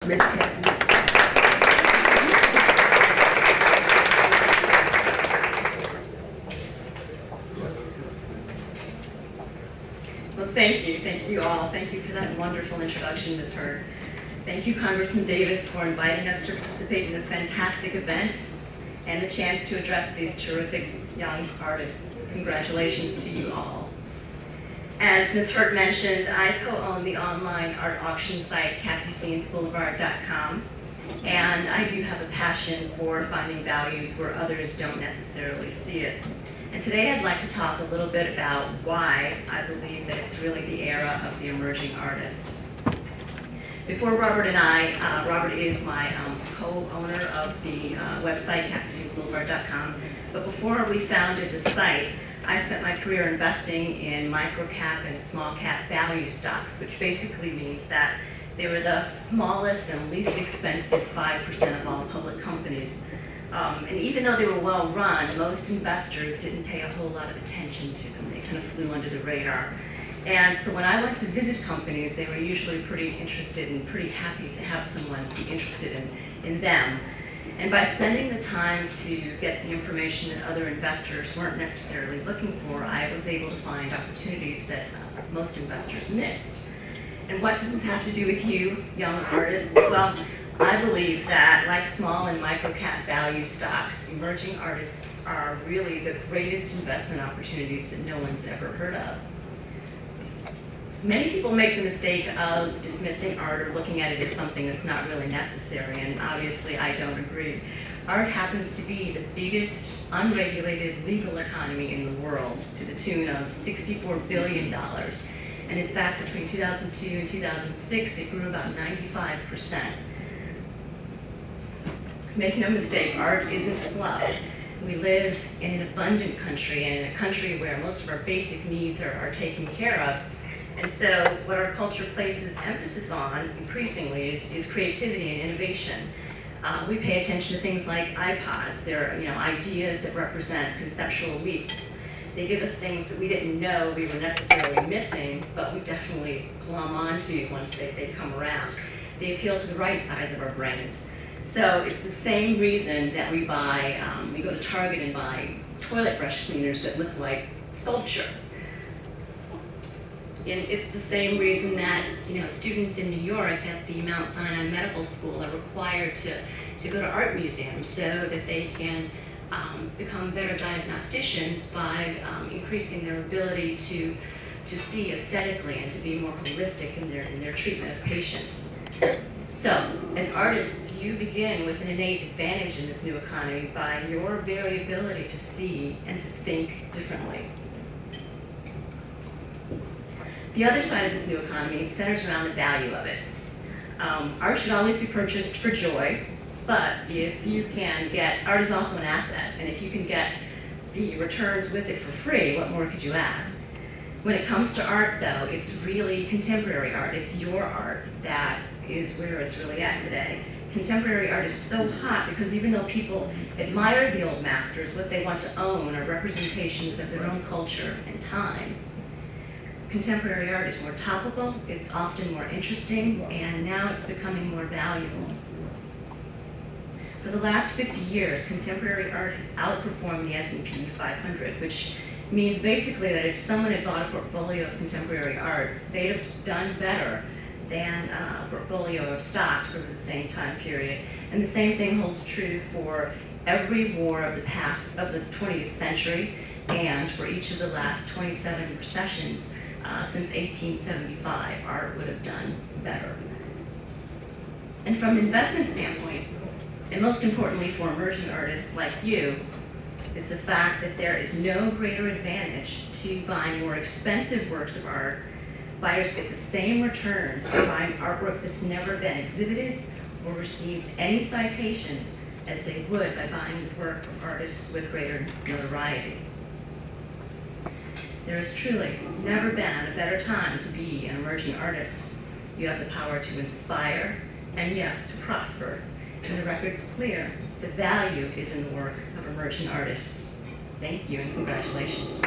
Miss Cappy. Well, thank you all. Thank you for that wonderful introduction, Ms. Hurd. Thank you, Congressman Davis, for inviting us to participate in this fantastic event and the chance to address these terrific young artists. Congratulations to you all. As Ms. Hurd mentioned, I co-own the online art auction site CappyScenesBoulevard.com, and I do have a passion for finding values where others don't necessarily see it. And today I'd like to talk a little bit about why I believe that it's really the era of the emerging artist. Before Robert and I, Robert is my co-owner of the website CappyScenesBoulevard.com, but before we founded the site, I spent my career investing in micro-cap and small-cap value stocks, which basically means that they were the smallest and least expensive 5% of all public companies. And even though they were well run, most investors didn't pay a whole lot of attention to them. They kind of flew under the radar. And so when I went to visit companies, they were usually pretty interested and pretty happy to have someone be interested in them. And by spending the time to get the information that other investors weren't necessarily looking for, I was able to find opportunities that most investors missed. And what does this have to do with you, young artists? Well, I believe that, like small and micro-cap value stocks, emerging artists are really the greatest investment opportunities that no one's ever heard of. Many people make the mistake of dismissing art or looking at it as something that's not really necessary, and obviously I don't agree. Art happens to be the biggest unregulated legal economy in the world, to the tune of $64 billion. And in fact, between 2002 and 2006, it grew about 95%. Make no mistake, art isn't fluff. We live in an abundant country, and in a country where most of our basic needs are taken care of. And so what our culture places emphasis on increasingly is creativity and innovation. We pay attention to things like iPods. They're ideas that represent conceptual leaps. They give us things that we didn't know we were necessarily missing, but we definitely glom onto once they come around. They appeal to the right sides of our brains. So it's the same reason that we go to Target and buy toilet brush cleaners that look like sculpture. And it's the same reason that students in New York at the Mount Sinai Medical School are required to go to art museums so that they can become better diagnosticians by increasing their ability to see aesthetically and to be more holistic in their treatment of patients. So, as artists, you begin with an innate advantage in this new economy by your very ability to see and to think differently. The other side of this new economy centers around the value of it. Art should always be purchased for joy, but if you can get, art is also an asset, and if you can get the returns with it for free, what more could you ask? When it comes to art, though, it's really contemporary art. It's your art that is where it's really at today. Contemporary art is so hot because even though people admire the old masters, what they want to own are representations of their own culture and time. Contemporary art is more topical, it's often more interesting, and now it's becoming more valuable. For the last 50 years, contemporary art has outperformed the S&P 500, which means basically that if someone had bought a portfolio of contemporary art, they'd have done better than a portfolio of stocks over the same time period. And the same thing holds true for every war of the 20th century, and for each of the last 27 recessions since 1875, art would have done better. And from an investment standpoint, and most importantly for emerging artists like you, is the fact that there is no greater advantage to buying more expensive works of art. Buyers get the same returns for buying artwork that's never been exhibited or received any citations as they would by buying the work of artists with greater notoriety. There has truly never been a better time to be an emerging artist. You have the power to inspire and, yes, to prosper. And the record's clear. The value is in the work of emerging artists. Thank you and congratulations.